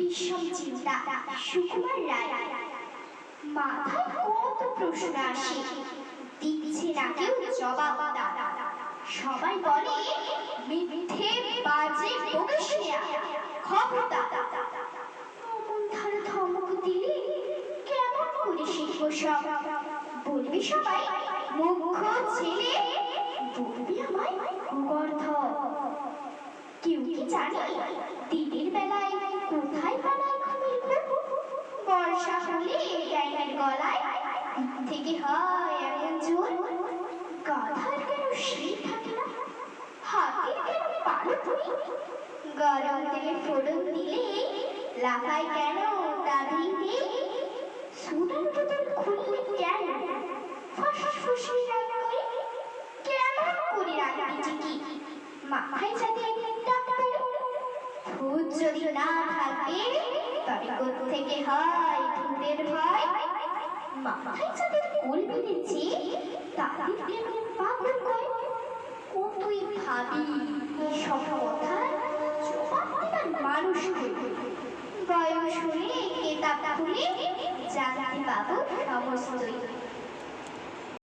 বিষম চিন্তা সুকুমার রায়। মাথায় কত প্রশ্ন আসে, দিচ্ছে না কেউ জবাব। সবাই বলে মিথ্যে বাজে বকিস না, খবরদার। অমন ধারা ধমক দিলে কেমন করে শিখবো সব? বলবি সবাই মুখ্য ছেলে, বলবি আমায় কুগর্ধ। কেউ কি জানে দিনের বেলায় কোথায় পালায় ঘুমের ঘুম? বর্ষা হলে ডাইনের গলায় থেকে হয় এমন জোর। গাধার কেন শির থাকে না, হাতির কেন পারো তুমি? গরম তেলে ফোড়ন দিলে লাফায় কেন দাবিতে? সুদার বোতল খুললে কেন ফসফসিয়ে রাগ করে? কেমন করে রাখবি চিকি মাথায় যাতে ভূত যদি না থাকে তবে কোত্থেকে হয় ভূতের ভয়? মাথায় যাদের কোল বেঁধেছে তাদের কেন পাগল করে? কতই ভাবি সব কথা জবাব দেবার মানুষ হই। বয়স হলে কেতাব খুলে জানতে পাবো সমস্তই।